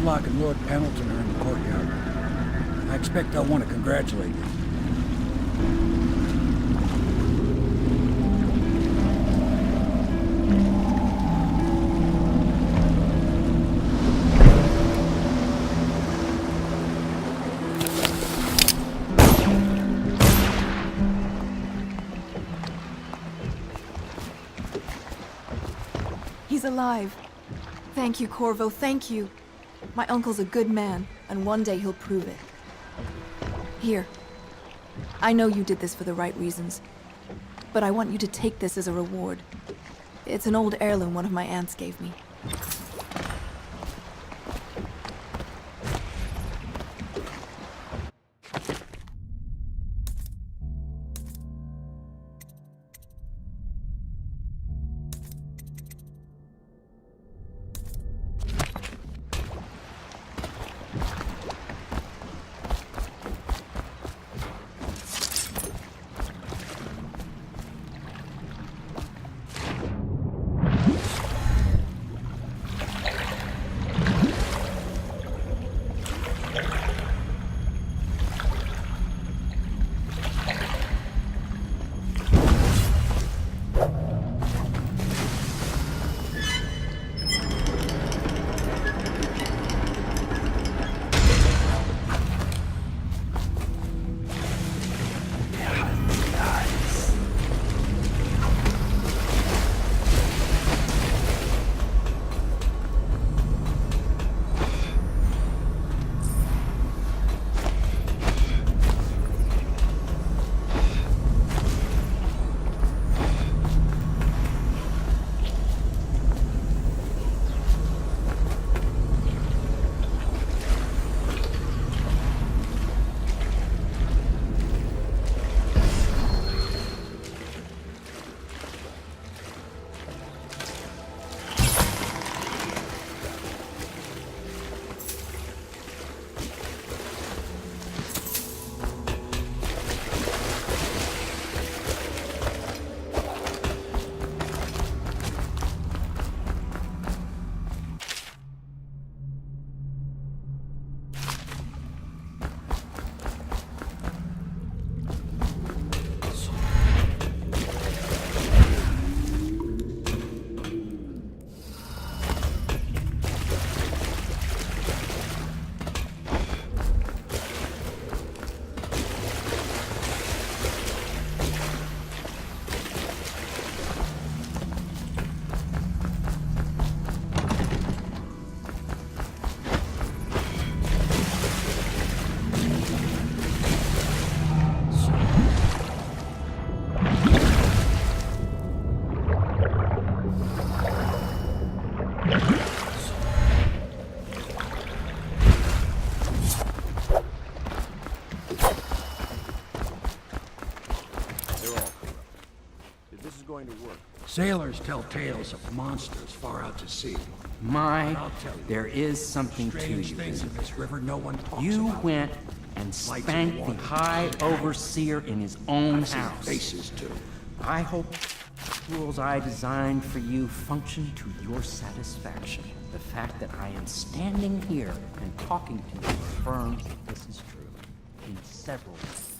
Havelock and Lord Pendleton are in the courtyard. I expect they'll want to congratulate you. He's alive. Thank you, Corvo, thank you. My uncle's a good man, and one day he'll prove it. Here. I know you did this for the right reasons, but I want you to take this as a reward. It's an old heirloom one of my aunts gave me. Sailors tell tales of monsters far out to sea. There is something to you. Things in this river no one talks You about. went and spanked the High Overseer in his own house. Faces too. I hope the rules I designed for you function to your satisfaction. The fact that I am standing here and talking to you affirms that this is true in several ways.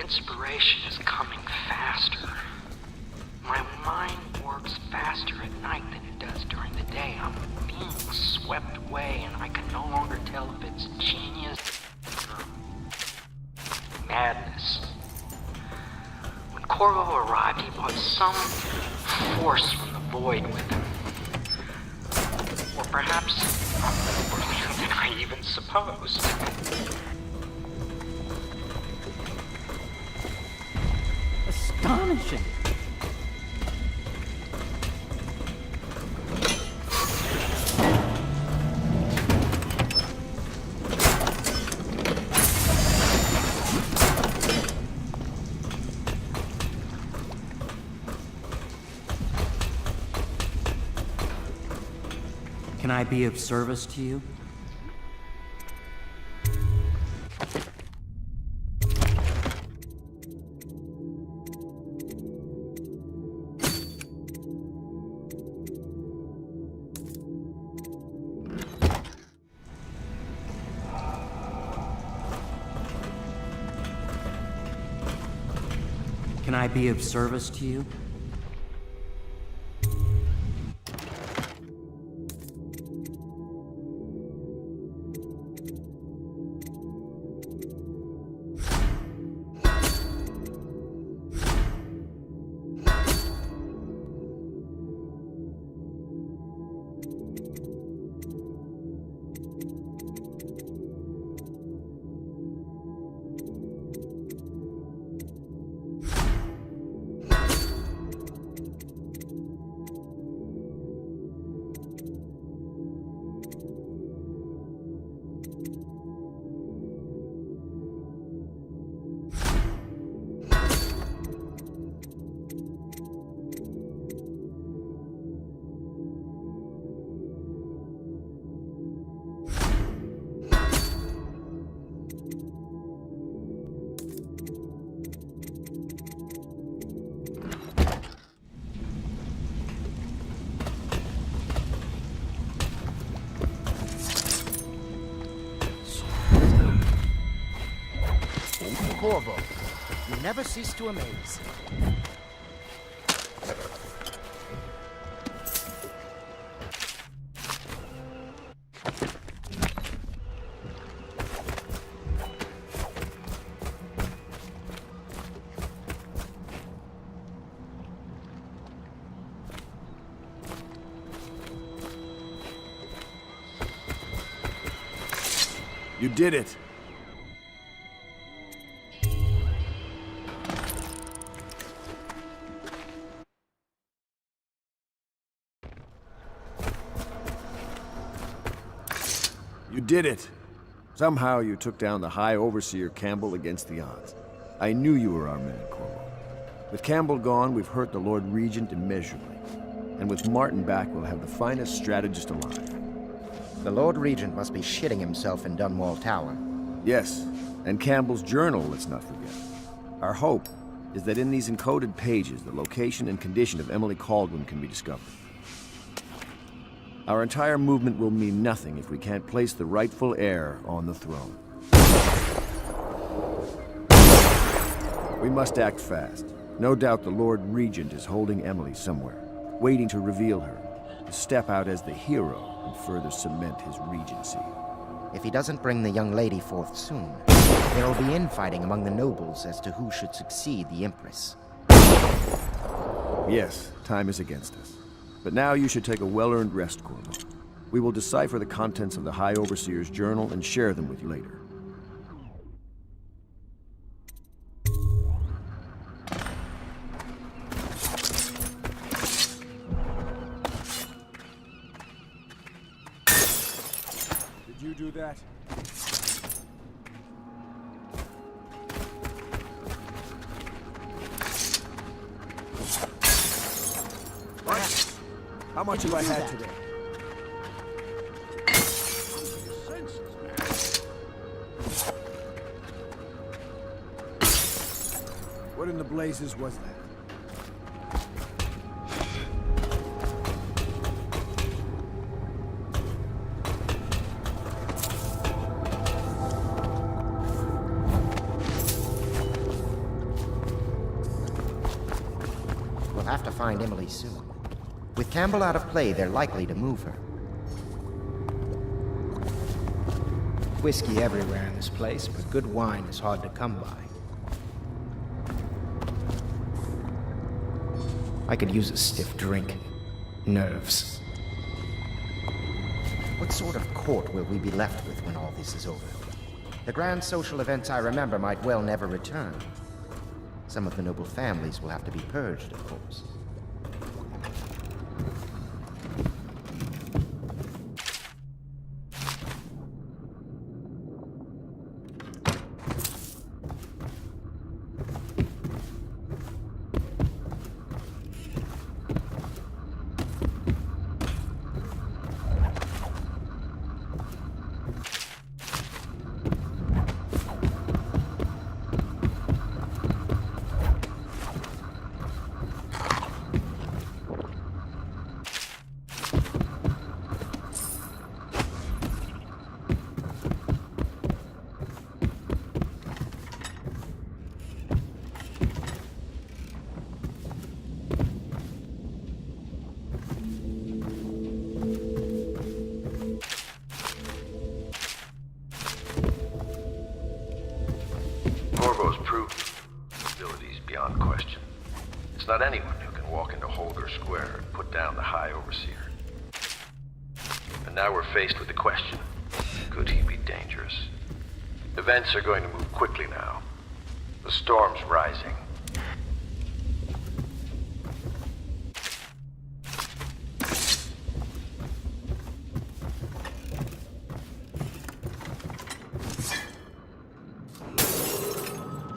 Inspiration is coming faster. My mind works faster at night than it does during the day. I'm being swept away, and I can no longer tell if it's genius or madness. When Corvo arrived, he brought some force from the void with him. Or perhaps earlier than I even supposed. Astonishing. Can I be of service to you? can I be of service to you? Corvo, you never cease to amaze. You did it. You did it! Somehow you took down the High Overseer Campbell against the odds. I knew you were our man, Corvo. With Campbell gone, we've hurt the Lord Regent immeasurably. And with Martin back, we'll have the finest strategist alive. The Lord Regent must be shitting himself in Dunwall Tower. Yes, and Campbell's journal, let's not forget. Our hope is that in these encoded pages, the location and condition of Emily Kaldwin can be discovered. Our entire movement will mean nothing if we can't place the rightful heir on the throne. We must act fast. No doubt the Lord Regent is holding Emily somewhere, waiting to reveal her, to step out as the hero and further cement his regency. If he doesn't bring the young lady forth soon, there will be infighting among the nobles as to who should succeed the Empress. Yes, time is against us. But now you should take a well-earned rest, Corvo. We will decipher the contents of the High Overseer's journal and share them with you later. Did you do that? How much have I had today? What in the blazes was that? We'll have to find Emily soon. With Campbell out of play, they're likely to move her. Whiskey everywhere in this place, but good wine is hard to come by. I could use a stiff drink. Nerves. What sort of court will we be left with when all this is over? The grand social events I remember might well never return. Some of the noble families will have to be purged, of course. not anyone who can walk into Holger Square and put down the High Overseer. And now we're faced with the question, could he be dangerous? Events are going to move quickly now. The storm's rising.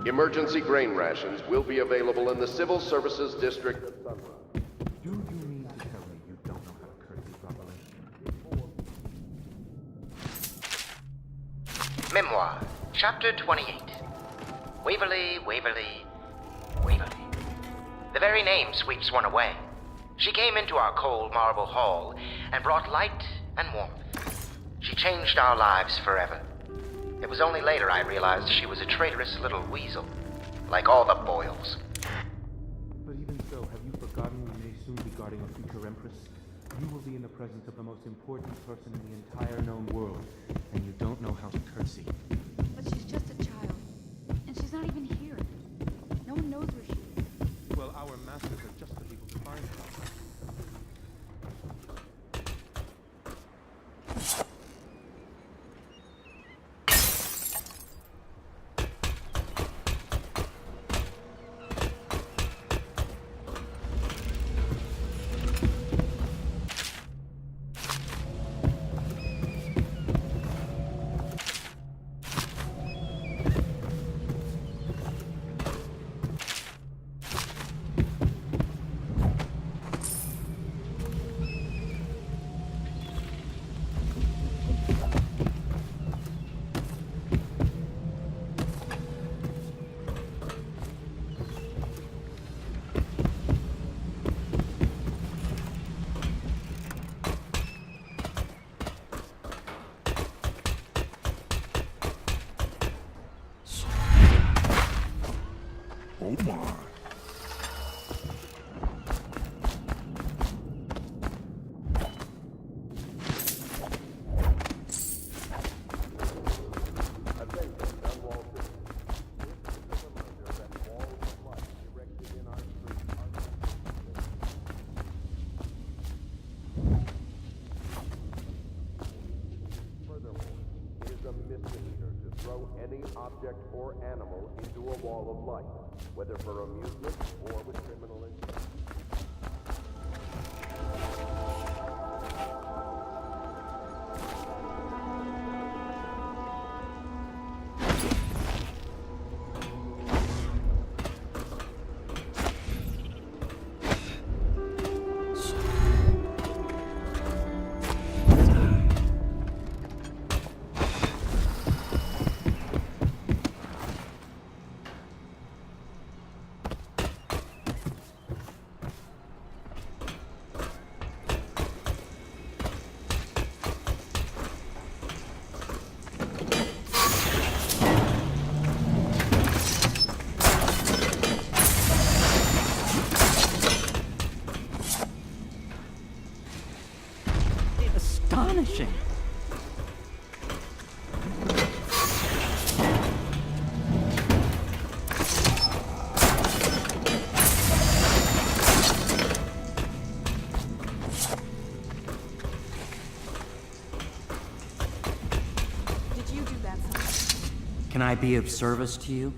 Emergency grain rations will be available in the Civil Services District of Sunrise. Do you mean to tell me you don't know how to curtsy properly? Memoir, Chapter 28. Waverly, Waverly, Waverly. The very name sweeps one away. She came into our cold marble hall and brought light and warmth. She changed our lives forever. It was only later I realized she was a traitorous little weasel, like all the Boyles. But even so, have you forgotten you may soon be guarding a future Empress? You will be in the presence of the most important person in the entire known world, and you don't know how to curtsy. But she's just a child, and she's not even here. No one knows where she is. Well, our masters are just the people to find her. Oh my. Any object or animal into a wall of light, whether for amusement or with criminal intent. Astonishing! Did you do that, son? Can I be of service to you?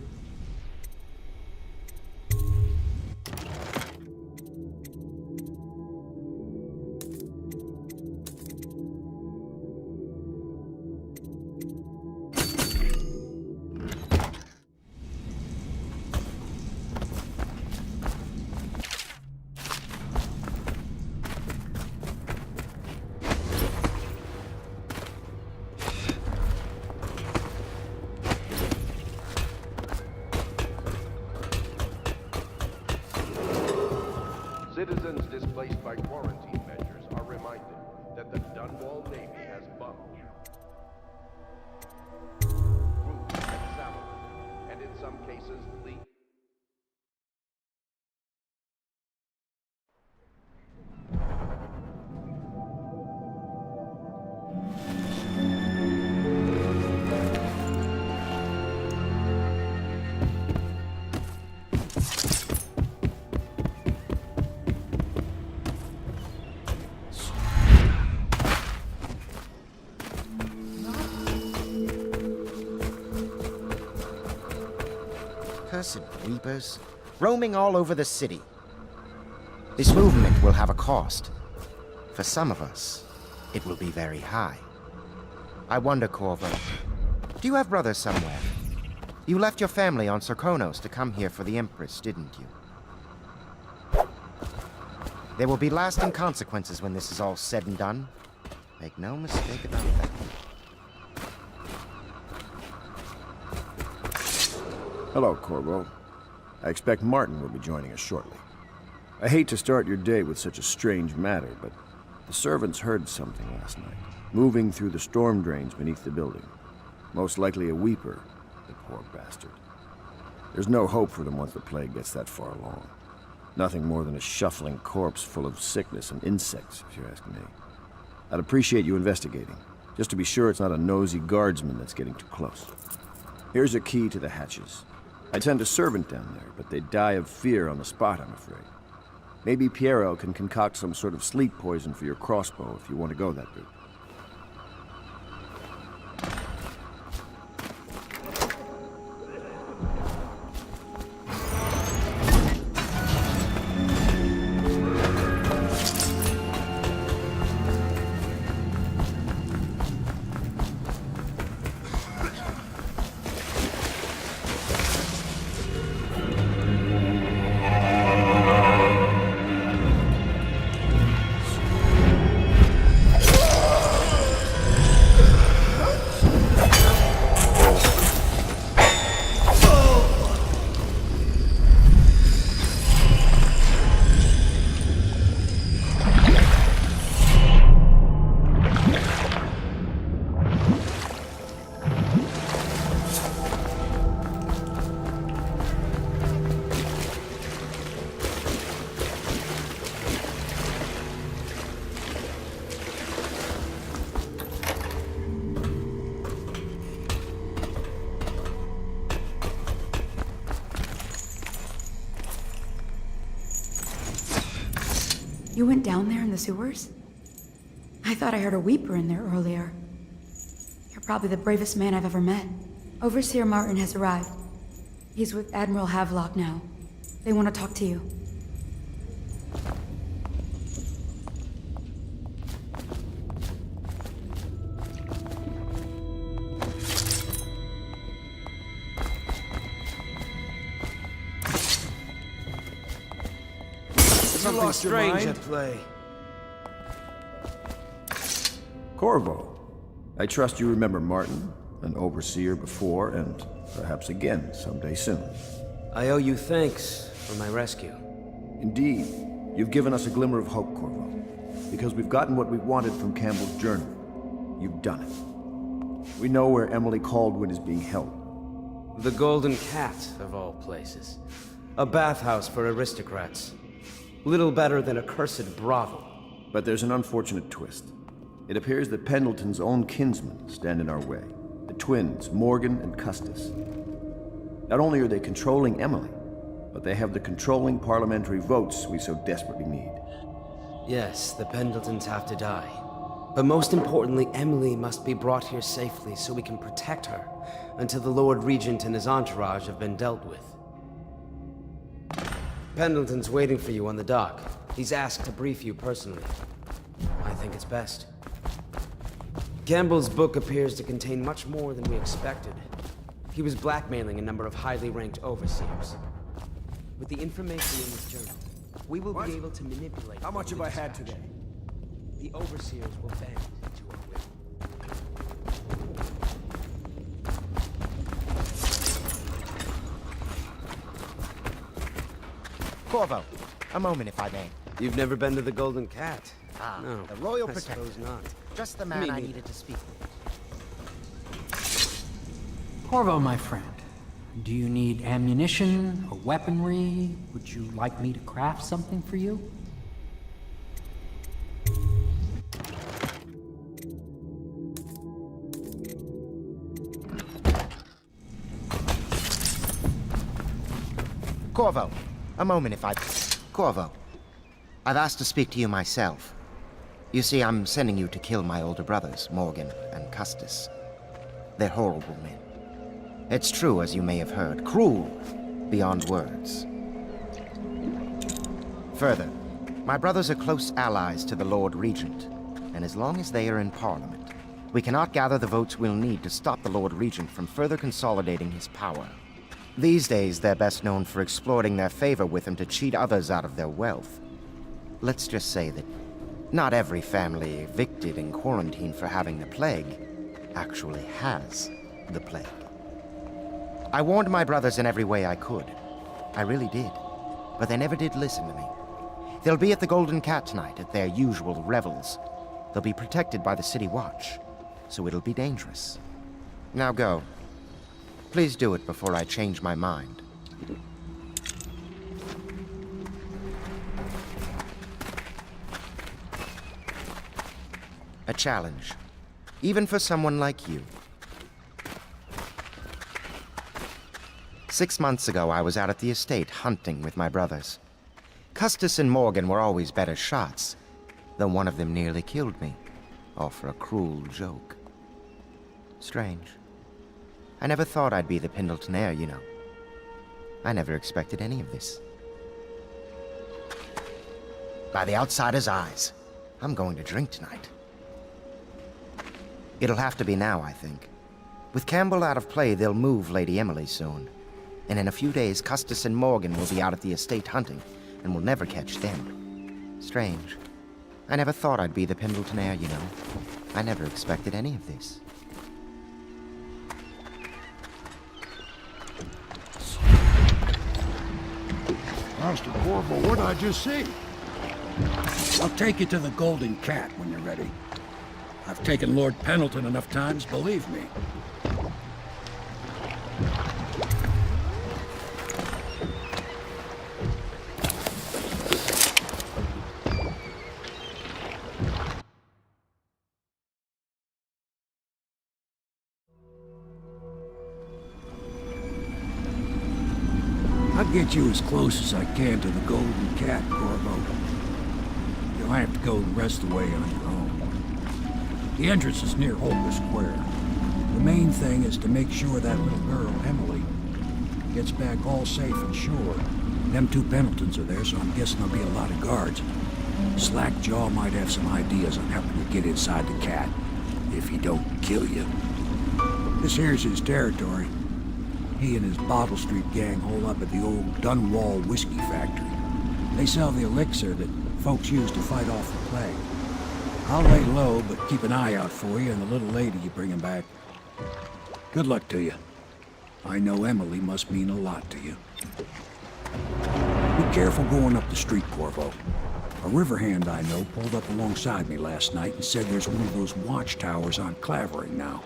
Citizens displaced by quarantine measures are reminded that the Dunwall Navy has bombed Root and Salad, and in some cases, leaked. accursed reapers, roaming all over the city. This movement will have a cost. For some of us, it will be very high. I wonder, Corvo, do you have brothers somewhere? You left your family on Sarkonos to come here for the Empress, didn't you? There will be lasting consequences when this is all said and done. Make no mistake about that. Hello, Corvo. I expect Martin will be joining us shortly. I hate to start your day with such a strange matter, but the servants heard something last night, moving through the storm drains beneath the building. Most likely a weeper, the poor bastard. There's no hope for them once the plague gets that far along. Nothing more than a shuffling corpse full of sickness and insects, if you ask me. I'd appreciate you investigating, just to be sure it's not a nosy guardsman that's getting too close. Here's a key to the hatches. I'd send a servant down there, but they'd die of fear on the spot, I'm afraid. Maybe Piero can concoct some sort of sleep poison for your crossbow if you want to go that route. You went down there in the sewers? I thought I heard a weeper in there earlier. You're probably the bravest man I've ever met. Overseer Martin has arrived. He's with Admiral Havelock now. They want to talk to you. Something strange at play. Corvo, I trust you remember Martin, an overseer before, and perhaps again someday soon. I owe you thanks for my rescue. Indeed, you've given us a glimmer of hope, Corvo. Because we've gotten what we wanted from Campbell's journal. You've done it. We know where Emily Caldwin is being held. The Golden Cat, of all places. A bathhouse for aristocrats. Little better than a cursed brothel. But there's an unfortunate twist. It appears that Pendleton's own kinsmen stand in our way. The twins, Morgan and Custis. Not only are they controlling Emily, but they have the controlling parliamentary votes we so desperately need. Yes, the Pendletons have to die. But most importantly, Emily must be brought here safely so we can protect her until the Lord Regent and his entourage have been dealt with. Pendleton's waiting for you on the dock. He's asked to brief you personally. I think it's best. Campbell's book appears to contain much more than we expected. He was blackmailing a number of highly ranked overseers. With the information in this journal, we will be able to manipulate... How much have I had today? The overseers will bend to our will. Corvo, a moment if I may. You've never been to the Golden Cat? Ah, No, the Royal I Protector. suppose not. Just the man Me I neither. needed to speak with. Corvo, my friend, do you need ammunition or weaponry? Would you like me to craft something for you? Corvo, a moment if I... Corvo, I've asked to speak to you myself. You see, I'm sending you to kill my older brothers, Morgan and Custis. They're horrible men. It's true, as you may have heard, cruel, beyond words. Further, my brothers are close allies to the Lord Regent, and as long as they are in Parliament, we cannot gather the votes we'll need to stop the Lord Regent from further consolidating his power. These days, they're best known for exploiting their favor with him to cheat others out of their wealth. Let's just say that not every family evicted and quarantined for having the plague actually has the plague. I warned my brothers in every way I could. I really did. But they never did listen to me. They'll be at the Golden Cat tonight at their usual revels. They'll be protected by the City Watch, so it'll be dangerous. Now go. Please do it before I change my mind. A challenge, even for someone like you. 6 months ago, I was out at the estate hunting with my brothers. Custis and Morgan were always better shots, though one of them nearly killed me, all for a cruel joke. Strange. I never thought I'd be the Pendleton heir, you know. I never expected any of this. By the outsider's eyes, I'm going to drink tonight. It'll have to be now, I think. With Campbell out of play, they'll move Lady Emily soon. And in a few days, Custis and Morgan will be out at the estate hunting, and we'll never catch them. Strange. I never thought I'd be the Pendleton heir, you know. I never expected any of this. Master Corvo, what did I just see? I'll take you to the Golden Cat when you're ready. I've taken Lord Pendleton enough times, believe me. I'll get you as close as I can to the Golden Cat, Corvo. You'll have to go the rest of the way on your own. The entrance is near Holker Square. The main thing is to make sure that little girl, Emily, gets back all safe and sure. Them two Pendletons are there, so I'm guessing there'll be a lot of guards. Slackjaw might have some ideas on helping you get inside the cat, if he don't kill you. This here's his territory. He and his Bottle Street gang hole up at the old Dunwall whiskey factory. They sell the elixir that folks use to fight off the plague. I'll lay low, but keep an eye out for you and the little lady you bring him back. Good luck to you. I know Emily must mean a lot to you. Be careful going up the street, Corvo. A river hand I know pulled up alongside me last night and said there's one of those watchtowers on Clavering now.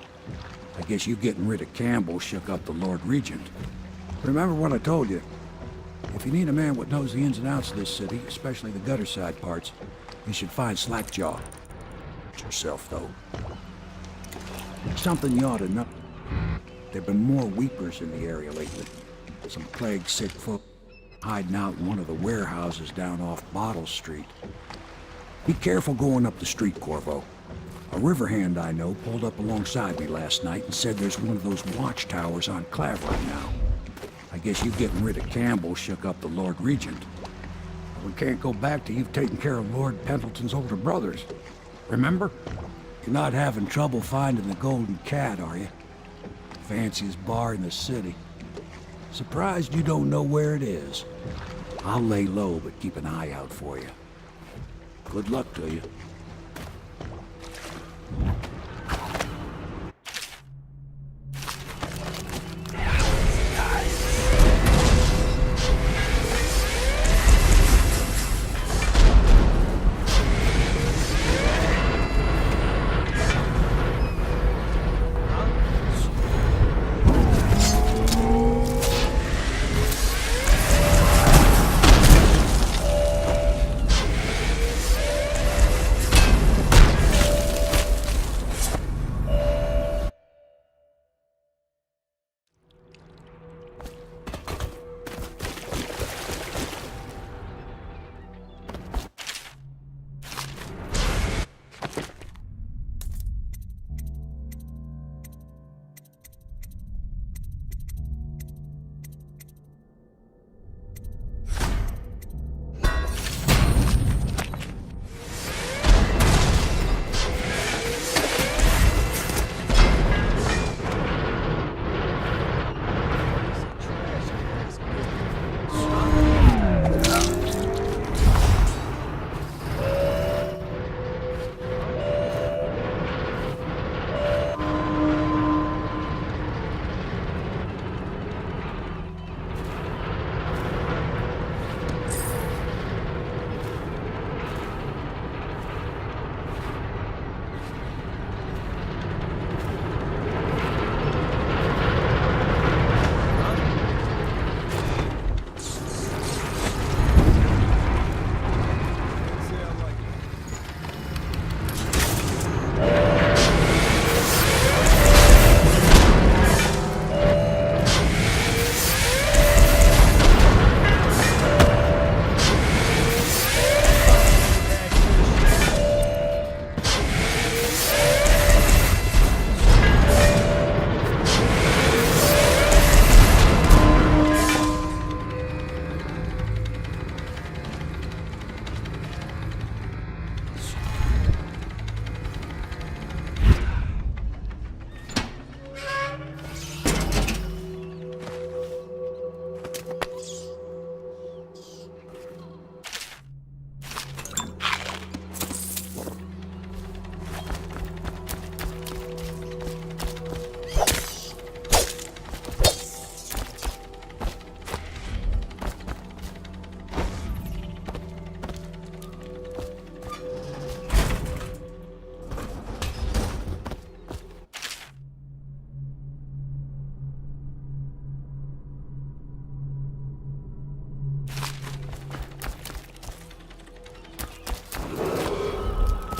I guess you getting rid of Campbell shook up the Lord Regent. Remember what I told you. If you need a man what knows the ins and outs of this city, especially the gutter side parts, you should find Slackjaw. Yourself, though. Something you ought to know. There've been more weepers in the area lately. Some plague sick folk hiding out in one of the warehouses down off Bottle Street. Be careful going up the street, Corvo. A river hand I know pulled up alongside me last night and said there's one of those watchtowers on Clavering now. I guess you getting rid of Campbell shook up the Lord Regent. We can't go back till you've taken care of Lord Pendleton's older brothers. Remember? You're not having trouble finding the Golden Cat, are you? Fanciest bar in the city. Surprised you don't know where it is. I'll lay low, but keep an eye out for you. Good luck to you.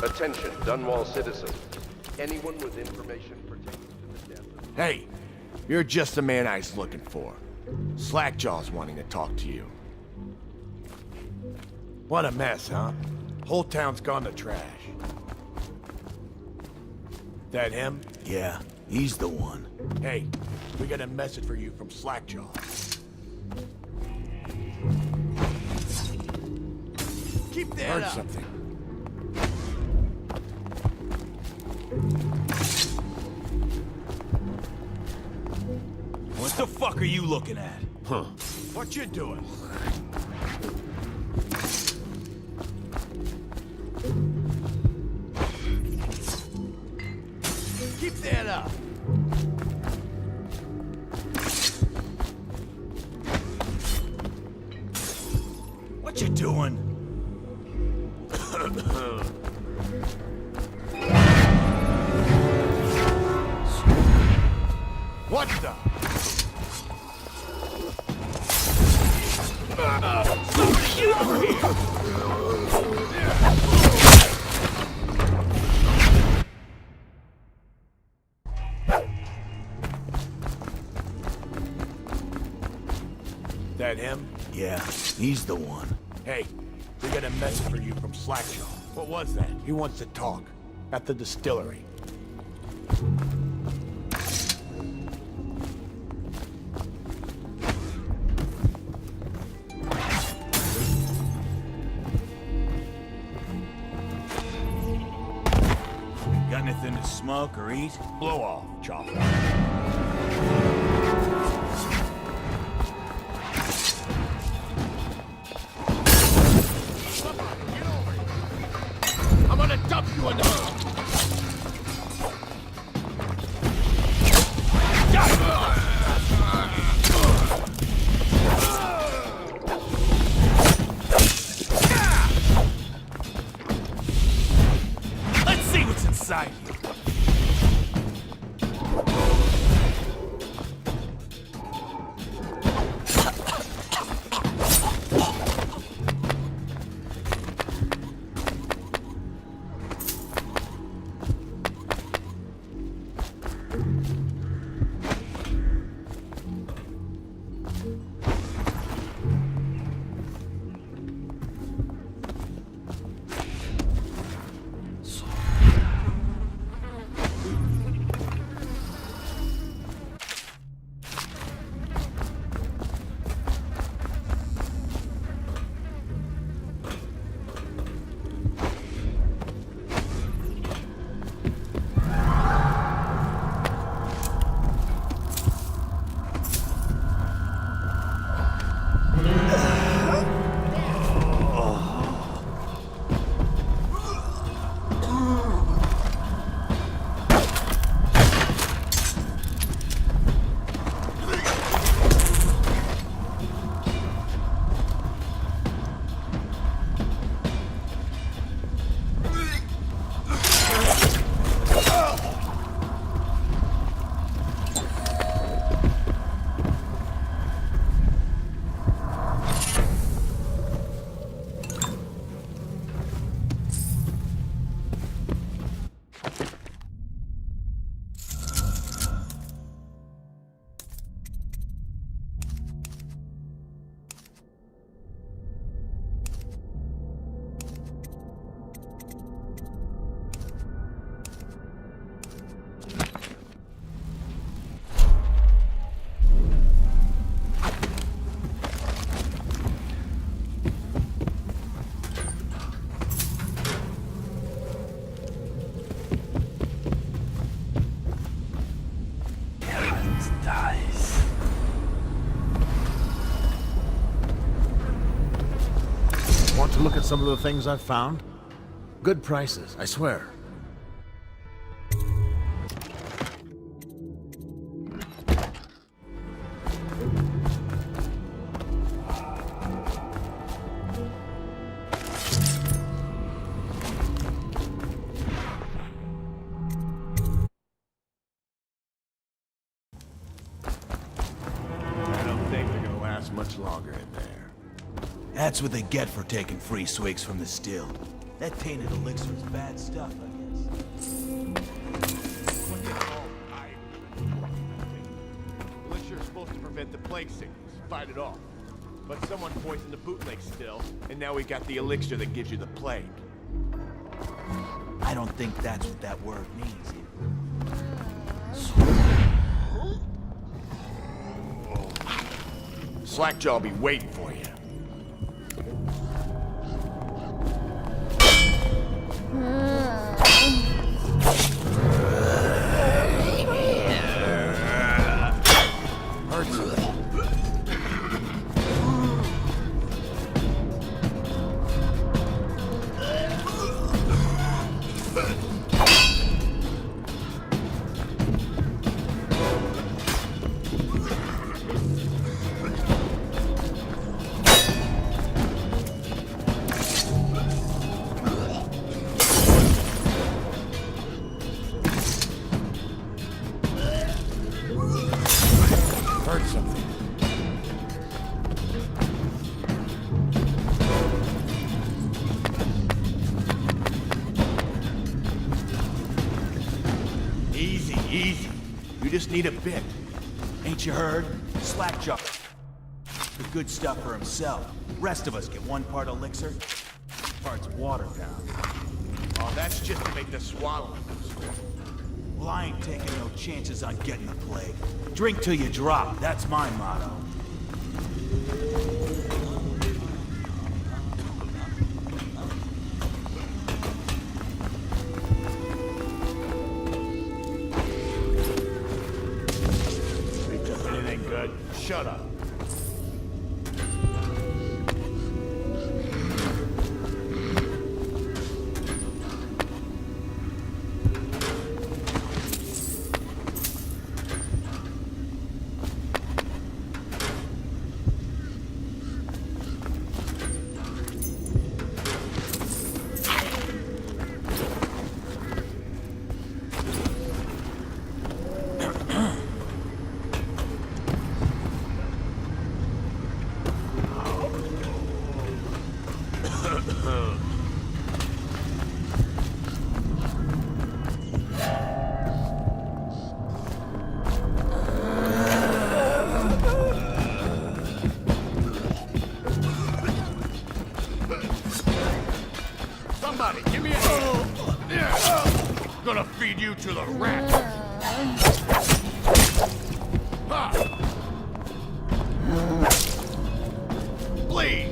Attention, Dunwall citizens. Anyone with information pertaining to the death of... Hey, you're just the man I was looking for. Slackjaw's wanting to talk to you. What a mess, huh? Whole town's gone to trash. That him? Yeah, he's the one. Hey, we got a message for you from Slackjaw. Keep that Heard up. something. What the fuck are you looking at? Huh. What you doing? Keep that up. What you doing? What the? That him? Yeah, he's the one. Hey, we got a message for you from Slackjaw. What was that? He wants to talk. At the distillery. Got anything to smoke or eat? Blow off, Chopper. I'm gonna dump you in the hole. Let's see what's inside you. Want to look at some of the things I've found? Good prices, I swear. I don't think they're gonna last much longer in there. That's what they get for taking free swigs from the still. That tainted elixir's bad stuff, I guess. Elixir's supposed to prevent the plague sickness. Fight it off. But someone poisoned the bootleg still, and now we got the elixir that gives you the plague. I don't think that's what that word means. Slackjaw will be waiting for you. Heard something. Easy, easy. You just need a bit. Ain't you heard? Slackjaw. The good stuff for himself. Rest of us get one part elixir, parts water down. Oh, that's just to make the swallowing. Well, I ain't taking no chances on getting the plague. Drink till you drop, that's my motto. Think of anything good? Shut up. Somebody, give me a hand. Gonna feed you to the rats. Ha! Bleed.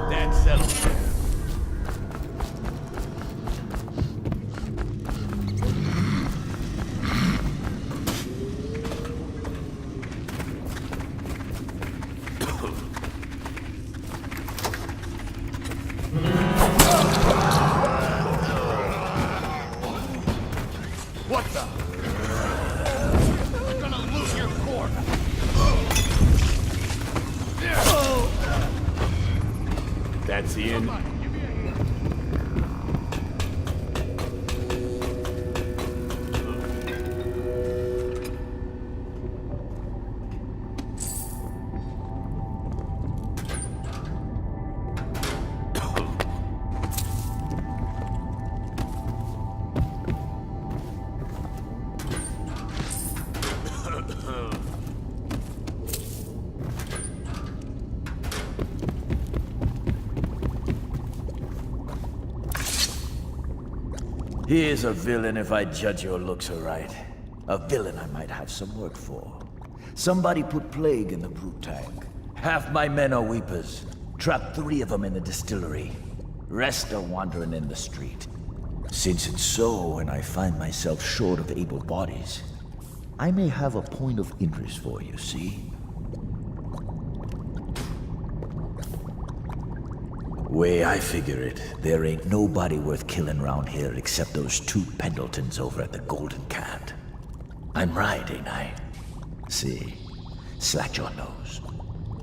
That settles it. What the? You're gonna lose your cord. That's the end. He is a villain if I judge your looks aright. A villain I might have some work for. Somebody put plague in the brute tank. Half my men are weepers. Trapped 3 of them in the distillery. Rest are wandering in the street. Since it's so, and I find myself short of able bodies, I may have a point of interest for you, see? Way I figure it, there ain't nobody worth killing round here except those 2 Pendletons over at the Golden Cat. I'm right, ain't I? See, Slackjaw knows.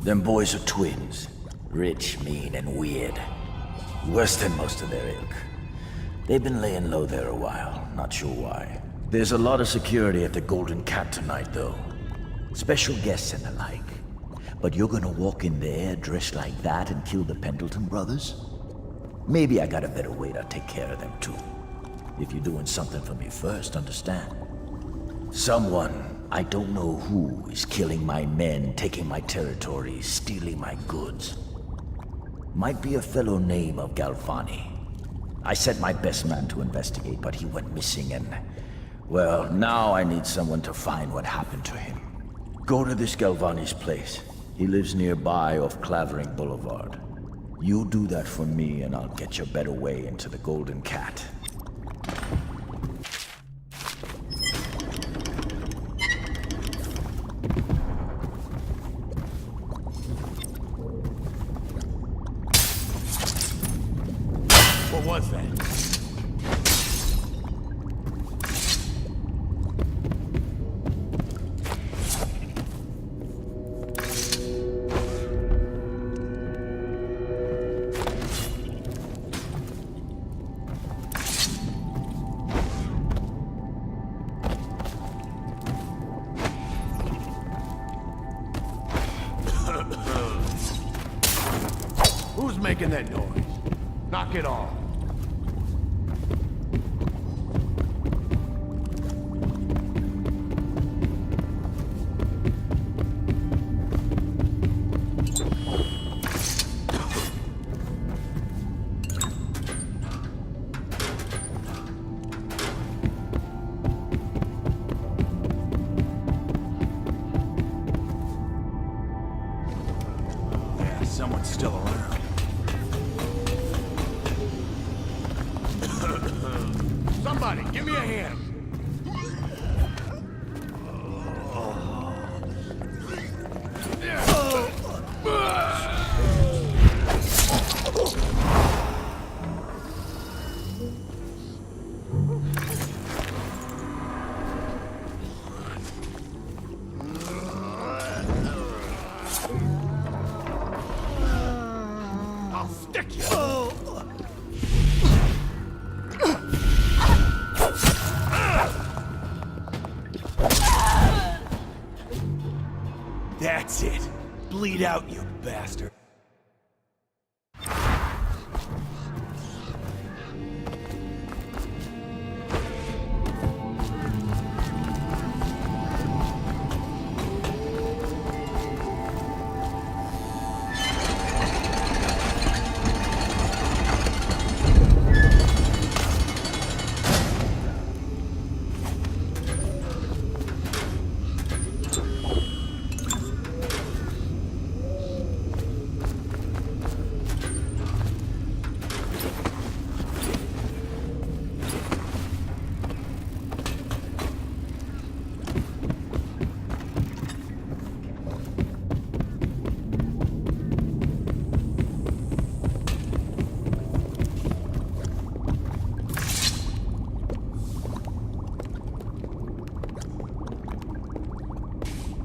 Them boys are twins. Rich, mean, and weird. Worse than most of their ilk. They've been laying low there a while, not sure why. There's a lot of security at the Golden Cat tonight, though. Special guests and the like. But you're gonna walk in there dressed like that and kill the Pendleton brothers? Maybe I got a better way to take care of them too. If you're doing something for me first, understand? Someone, I don't know who, is killing my men, taking my territory, stealing my goods. Might be a fellow named of Galvani. I sent my best man to investigate, but he went missing and... well, now I need someone to find what happened to him. Go to this Galvani's place. He lives nearby off Clavering Boulevard. You do that for me and I'll get your better way into the Golden Cat. What was that? Who's making that noise? Knock it off. Yeah, someone's still around. Somebody, give me a hand. I'll stick you. That's it. Bleed out, you bastard.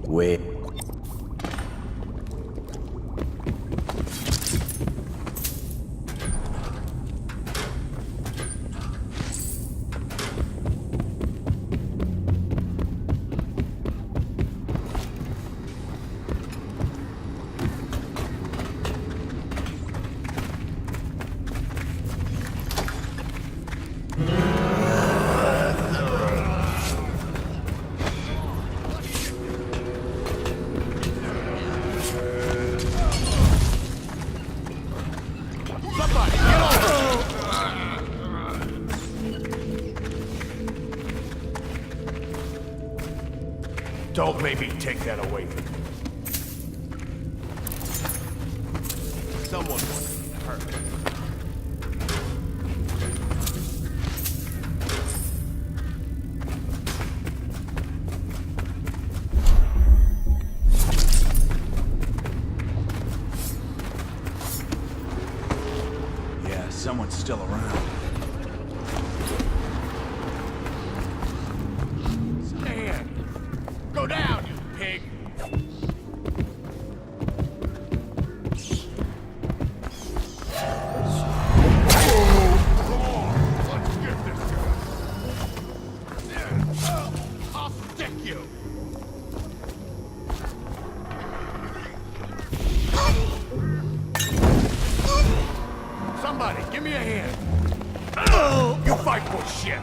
Wait. Somebody, get over! Don't make me take that away from you. Someone wants me to hurt. Yeah, someone's still around. Stand! Go down, you pig! Let's get this guy. I'll stick you! Everybody, give me a hand. Oh! You fight for shit.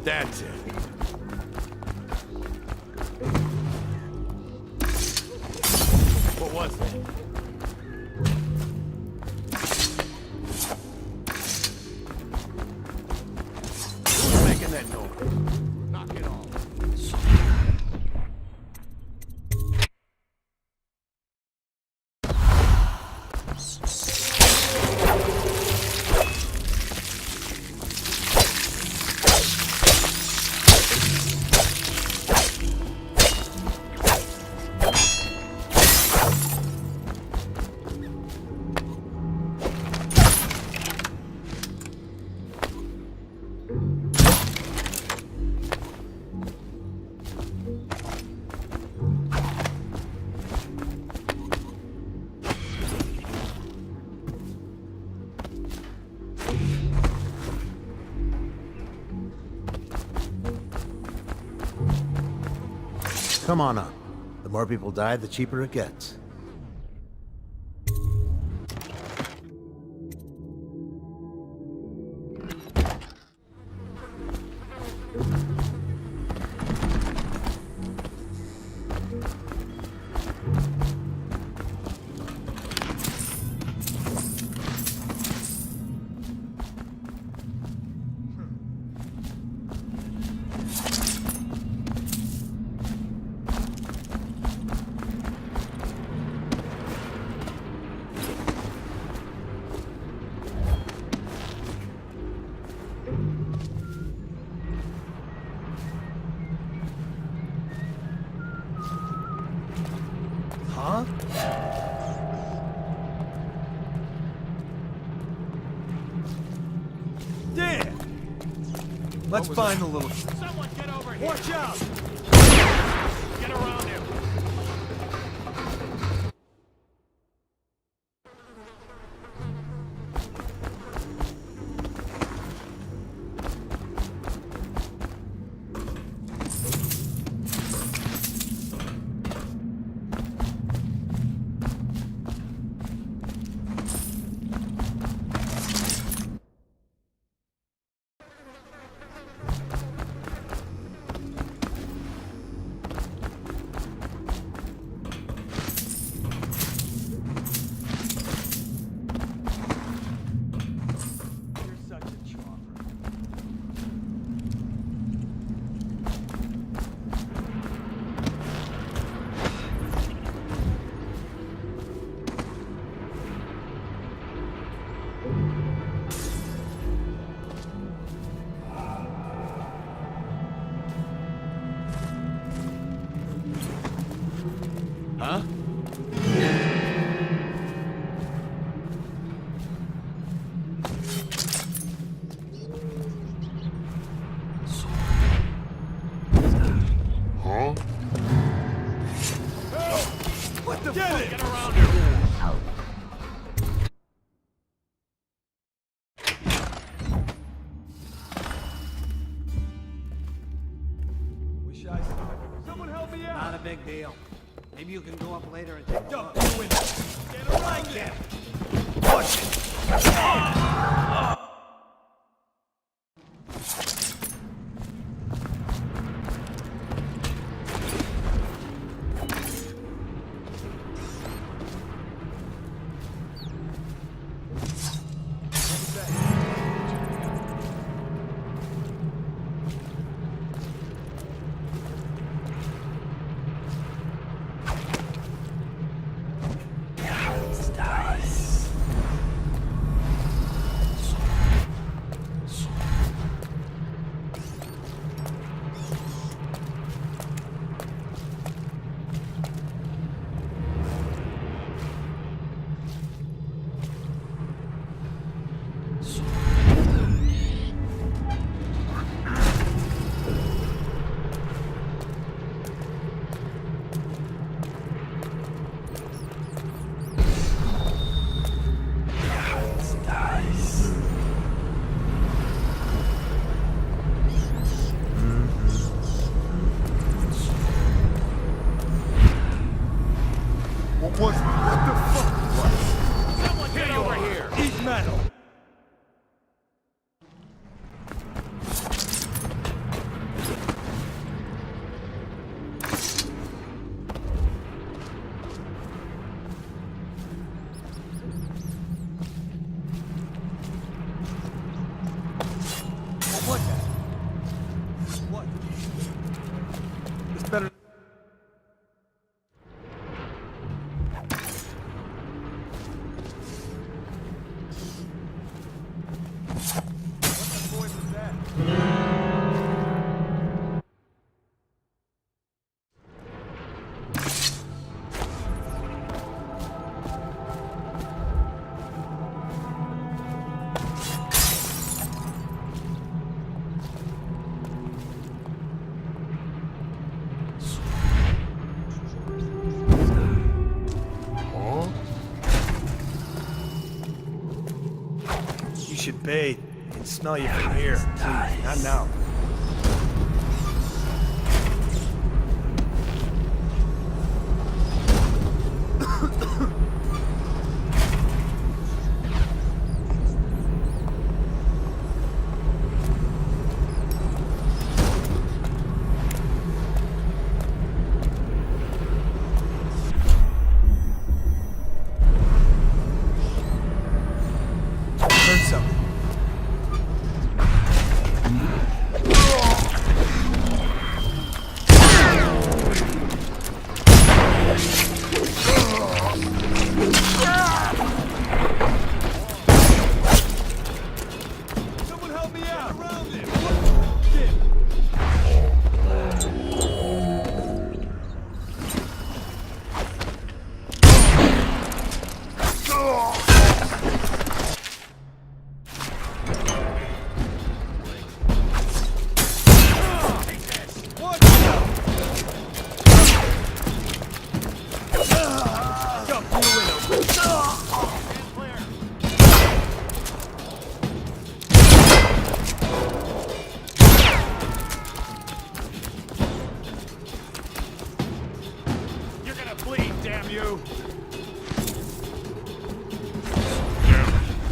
That's it. What was that? Who's making that noise? Knock it off. Come on up. The more people die, the cheaper it gets. Huh? Damn! Let's find the little... Someone get over here! Watch out! Get around him! Huh? Huh? What the Get fuck? it! Get around here! Wish I saw. Someone help me out! Not a big deal. Maybe you can go up later and take a Jump look. through the window! Get around there! Push it! Stars. should bathe. I can smell you from here. Please, not now.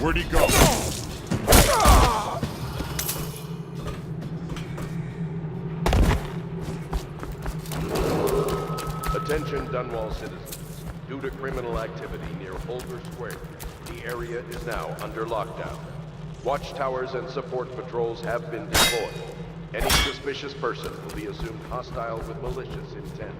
Where'd he go? Attention Dunwall citizens. Due to criminal activity near Holger Square, the area is now under lockdown. Watchtowers and support patrols have been deployed. Any suspicious person will be assumed hostile with malicious intent.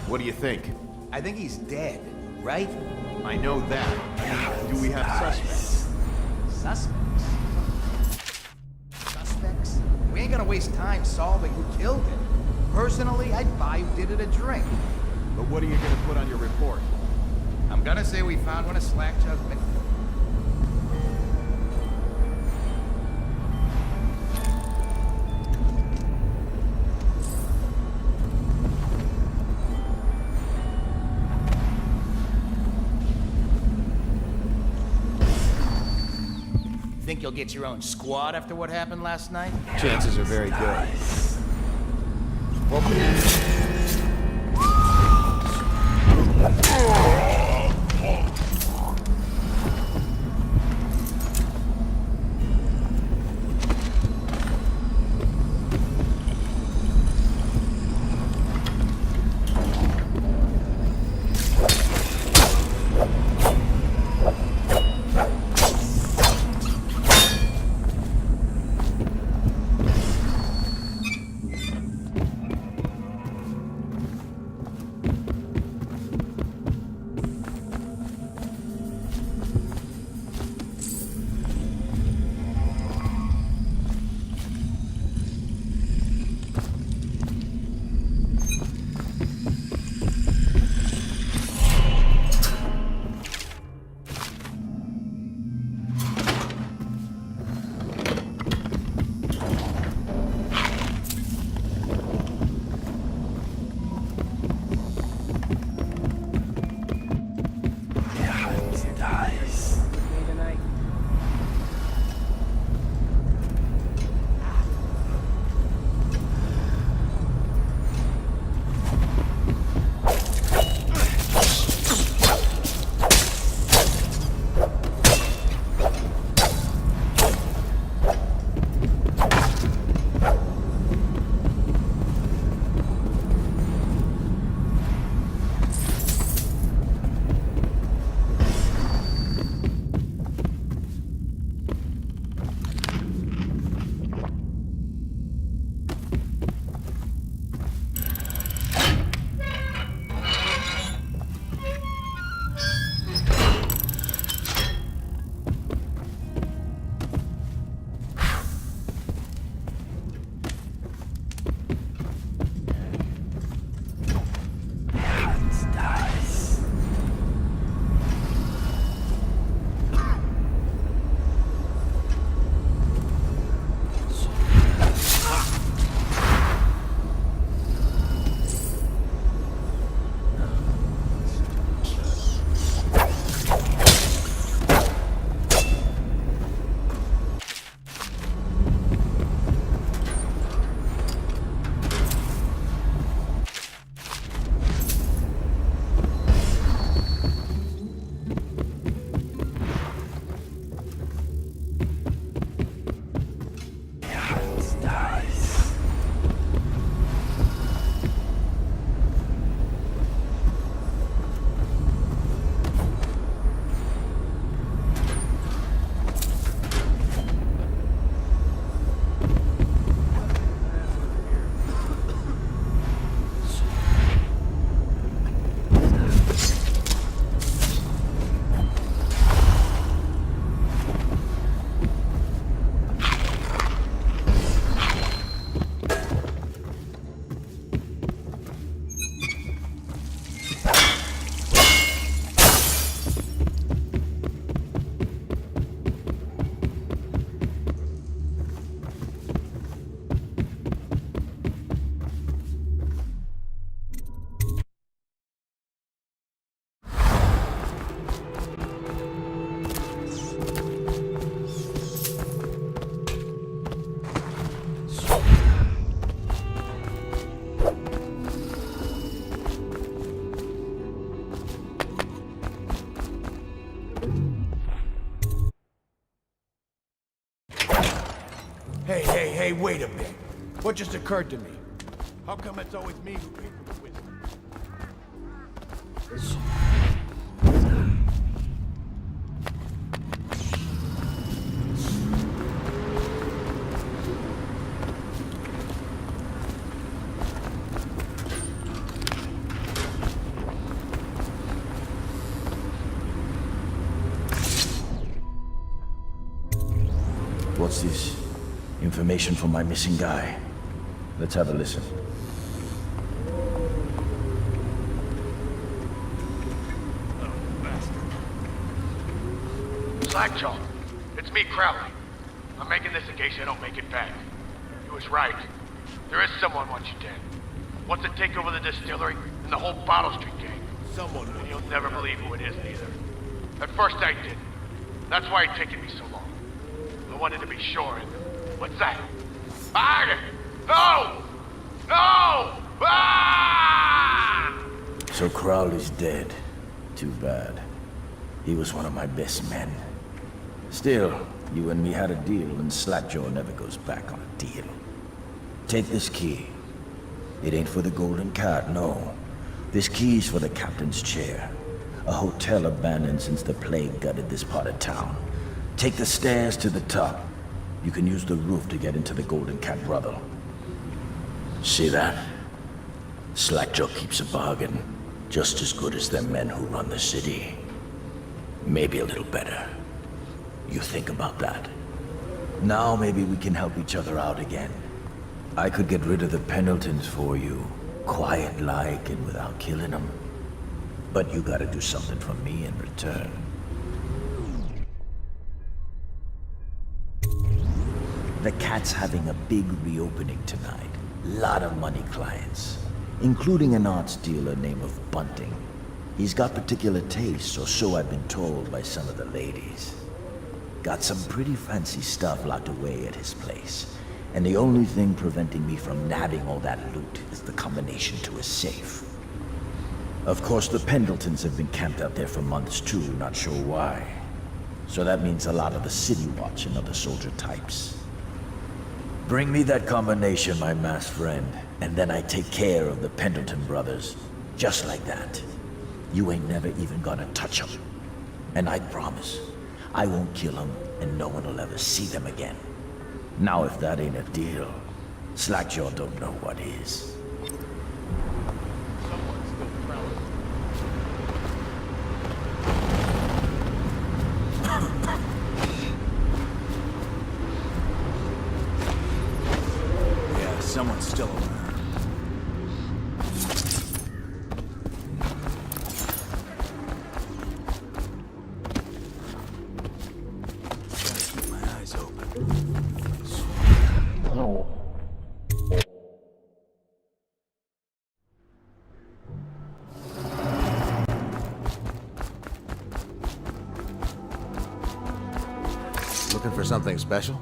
What do you think? I think he's dead, right? I know that. I mean, do we have suspects? Suspects? Suspects? We ain't gonna waste time solving who killed him. Personally, I'd buy who did it a drink. But what are you gonna put on your report? I'm gonna say we found one of Slackjaw's victims. Think you'll get your own squad after what happened last night? Chances are very good. Hey, wait a bit. What just occurred to me? How come it's always me who pays for the whiskey? What's this? Information from my missing guy. Let's have a listen. Slackjaw, it's me, Crowley. I'm making this in case I don't make it back. He was right. There is someone wants you dead. Wants to take over the distillery and the whole Bottle Street gang. Someone, And you'll never believe who it is, neither. At first I didn't. That's why it's taken me so long. I wanted to be sure, and what's that? Ah! No! No! Ah! So Crowley's dead. Too bad. He was one of my best men. Still, you and me had a deal, and Slackjaw never goes back on a deal. Take this key. It ain't for the Golden Cat, no. This key's for the captain's chair. A hotel abandoned since the plague gutted this part of town. Take the stairs to the top. You can use the roof to get into the Golden Cat brothel. See that? Slackjaw keeps a bargain, just as good as the men who run the city. Maybe a little better. You think about that. Now maybe we can help each other out again. I could get rid of the Pendletons for you, quiet-like and without killing them. But you gotta do something for me in return. The Cat's having a big reopening tonight. Lot of money clients, including an arts dealer named of Bunting. He's got particular tastes, or so I've been told by some of the ladies. Got some pretty fancy stuff locked away at his place, and the only thing preventing me from nabbing all that loot is the combination to his safe. Of course, the Pendletons have been camped out there for months too, not sure why. So that means a lot of the City Watch and other soldier types. Bring me that combination, my masked friend, and then I take care of the Pendleton brothers. Just like that. You ain't never even gonna touch them. And I promise, I won't kill them, and no one will ever see them again. Now if that ain't a deal, Slackjaw don't know what is. Yeah, someone's still around. Looking for something special?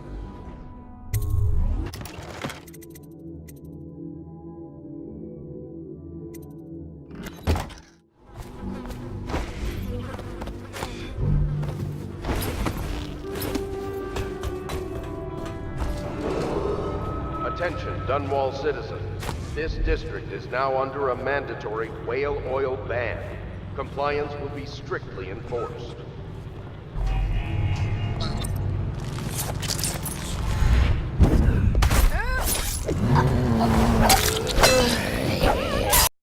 Attention, Dunwall citizens. This district is now under a mandatory whale oil ban. Compliance will be strictly enforced.